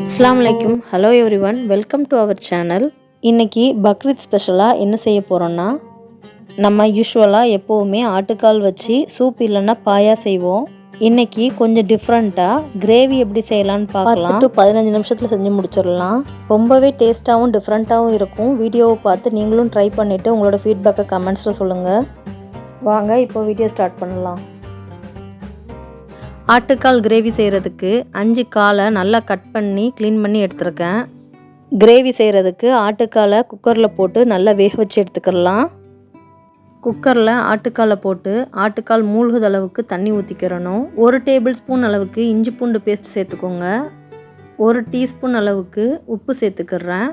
அஸ்ஸலாமு அலைக்கும். Hello everyone, welcome to our channel. இன்றைக்கி பக்ரீத் ஸ்பெஷலாக என்ன செய்ய போகிறோன்னா, நம்ம யூஸ்வலாக எப்போவுமே ஆட்டுக்கால் வச்சு சூப் இல்லைன்னா பாயா செய்வோம். இன்றைக்கி கொஞ்சம் டிஃப்ரெண்ட்டாக கிரேவி எப்படி செய்யலான்னு பார்க்கலாம். 10-15 நிமிஷத்தில் செஞ்சு முடிச்சிடலாம். ரொம்பவே டேஸ்ட்டாகவும் டிஃப்ரெண்ட்டாகவும் இருக்கும். வீடியோவை பார்த்து நீங்களும் ட்ரை பண்ணிவிட்டு உங்களோட ஃபீட்பேக்கை கமெண்ட்ஸில் சொல்லுங்கள். வாங்க இப்போ வீடியோ ஸ்டார்ட் பண்ணலாம். ஆட்டுக்கால் கிரேவி செய்கிறதுக்கு 5 காலை நல்லா கட் பண்ணி க்ளீன் பண்ணி எடுத்துருக்கேன். கிரேவி செய்கிறதுக்கு ஆட்டுக்காலை குக்கரில் போட்டு நல்லா வேக வச்சு எடுத்துக்கலாம். குக்கரில் ஆட்டுக்காலை போட்டு ஆட்டுக்கால் மூழ்குத அளவுக்கு தண்ணி ஊற்றிக்கிறணும். 1 டேபிள் ஸ்பூன் அளவுக்கு இஞ்சி பூண்டு பேஸ்ட் சேர்த்துக்கோங்க. 1 டீஸ்பூன் அளவுக்கு உப்பு சேர்த்துக்கிறேன்.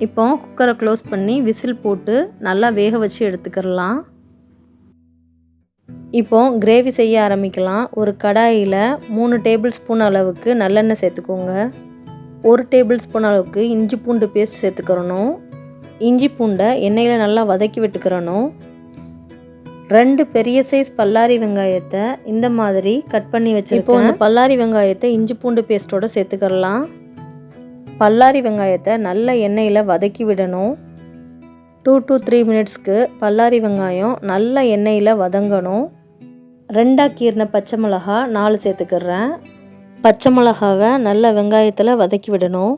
இப்போ குக்கரை க்ளோஸ் பண்ணி விசில் போட்டு நல்லா வேக வச்சு எடுத்துக்கிறலாம். இப்போ கிரேவி செய்ய ஆரம்பிக்கலாம். ஒரு கடாயில் 3 டேபிள் ஸ்பூன் அளவுக்கு நல்லெண்ணெய் சேர்த்துக்கோங்க. 1 டேபிள் ஸ்பூன் அளவுக்கு இஞ்சி பூண்டு பேஸ்ட் சேர்த்துக்கிறணும். இஞ்சி பூண்டை எண்ணெயில் நல்லா வதக்கி விட்டுக்கிறணும். 2 பெரிய சைஸ் பல்லாரி வெங்காயத்தை இந்த மாதிரி கட் பண்ணி வச்சுருக்கோம். இப்போ இந்த பல்லாரி வெங்காயத்தை இஞ்சி பூண்டு பேஸ்ட்டோடு சேர்த்துக்கிறலாம். பல்லாரி வெங்காயத்தை நல்ல எண்ணெயில் வதக்கி விடணும். 2 to 3 மினிட்ஸ்க்கு பல்லாரி வெங்காயம் நல்ல எண்ணெயில் வதங்கணும். 2 கீறின பச்சை மிளகா 4 சேர்த்துக்கிறேன். பச்சை மிளகாவை நல்ல வெங்காயத்தில் வதக்கி விடணும்.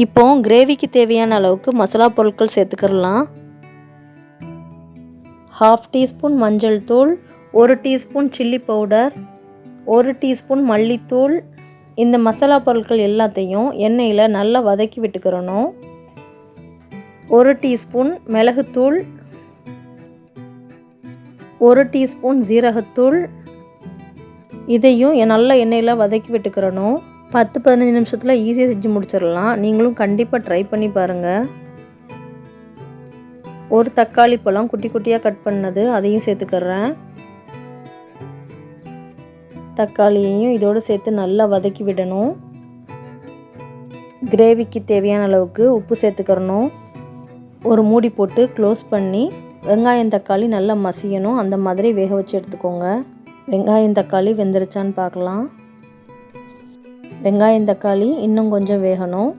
இப்போ கிரேவிக்கு தேவையான அளவுக்கு மசாலா பொருட்கள் சேர்த்துக்கிறலாம். 1/2 டீஸ்பூன் மஞ்சள் தூள், 1 டீஸ்பூன் சில்லி பவுடர், 1 டீஸ்பூன் மல்லித்தூள். இந்த மசாலா பொருட்கள் எல்லாத்தையும் எண்ணெயில் நல்லா வதக்கி விட்டுக்கிறணும். 1 டீஸ்பூன் மிளகுத்தூள், 1 டீஸ்பூன் ஜீரகத்தூள். இதையும் நல்ல எண்ணெயில் வதக்கி விட்டுக்கிறணும். 10-15 நிமிஷத்தில் ஈஸியாக செஞ்சு முடிச்சிடலாம். நீங்களும் கண்டிப்பாக ட்ரை பண்ணி பாருங்கள். 1 தக்காளி பழம் குட்டி குட்டியாக கட் பண்ணது அதையும் சேர்த்துக்கிறேன். தக்காளியையும் இதோடு சேர்த்து நல்லா வதக்கி விடணும். கிரேவிக்கு தேவையான அளவுக்கு உப்பு சேர்த்துக்கிறணும். ஒரு மூடி போட்டு க்ளோஸ் பண்ணி வெங்காயம் தக்காளி நல்லா மசியணும். அந்த மாதிரி வேக வச்சு எடுத்துக்கோங்க. வெங்காயம் தக்காளி வெந்துருச்சான்னு பார்க்கலாம். வெங்காயம் தக்காளி இன்னும் கொஞ்சம் வேகணும்.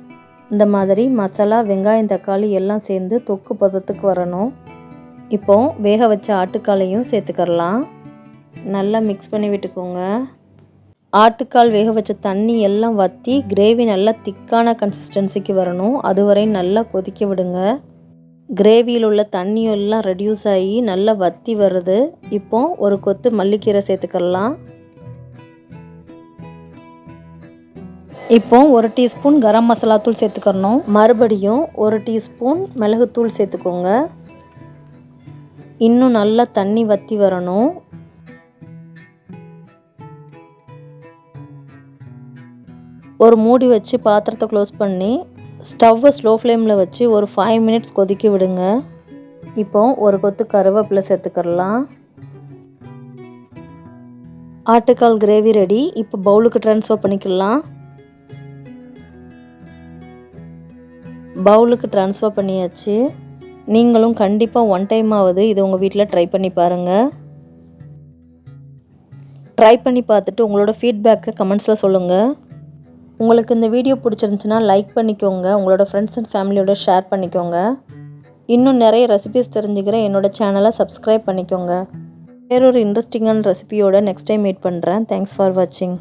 இந்த மாதிரி மசாலா வெங்காயம் தக்காளி எல்லாம் சேர்ந்து தொக்கு பதத்துக்கு வரணும். இப்போ வேக வச்ச ஆட்டுக்காலையும் சேர்த்துக்கிறலாம். நல்லா மிக்ஸ் பண்ணி விட்டுக்கோங்க. ஆட்டுக்கால் வேக வச்ச தண்ணி எல்லாம் வற்றி கிரேவி நல்லா திக்கான கன்சிஸ்டன்சிக்கு வரணும். அதுவரை நல்லா கொதிக்க விடுங்க. கிரேவியில் உள்ள தண்ணியெல்லாம் ரெடியூஸ் ஆகி நல்லா வற்றி வருது. இப்போ ஒரு கொத்து மல்லிக்கீரை சேர்த்துக்கலாம். இப்போ 1 டீஸ்பூன் கரம் மசாலா தூள் சேர்த்துக்கணும். மறுபடியும் 1 டீஸ்பூன் மிளகுத்தூள் சேர்த்துக்கோங்க. இன்னும் நல்லா தண்ணி வற்றி வரணும். ஒரு மூடி வச்சு பாத்திரத்தை க்ளோஸ் பண்ணி ஸ்டவ்வை ஸ்லோ ஃப்ளேமில் வச்சு ஒரு 5 மினிட்ஸ் கொதிக்க விடுங்க. இப்போ ஒரு கொத்து கருவேப்பிலை சேர்த்துக்கலாம். ஆட்டுக்கால் கிரேவி ரெடி. இப்போ பவுலுக்கு ட்ரான்ஸ்ஃபர் பண்ணிக்கலாம். பவுலுக்கு ட்ரான்ஸ்ஃபர் பண்ணியாச்சு. நீங்களும் கண்டிப்பாக 1 டைம் ஆகுது இது உங்கள் வீட்டில் ட்ரை பண்ணி பாருங்கள். ட்ரை பண்ணி பார்த்துட்டு உங்களோட ஃபீட்பேக்கை கமெண்ட்ஸில் சொல்லுங்கள். உங்களுக்கு இந்த வீடியோ பிடிச்சிருந்துச்சுன்னா லைக் பண்ணிக்கோங்க. உங்களோட ஃப்ரெண்ட்ஸ் அண்ட் ஃபேமிலியோட ஷேர் பண்ணிக்கோங்க. இன்னும் நிறைய ரெசிபிஸ் தெரிஞ்சுக்கிற என்னோடய சேனலை சப்ஸ்கிரைப் பண்ணிக்கோங்க. வேறொரு இன்ட்ரெஸ்டிங்கான ரெசிபியோட நெக்ஸ்ட் டைம் மீட் பண்ணுறேன். தேங்க்ஸ் ஃபார் வாட்சிங்.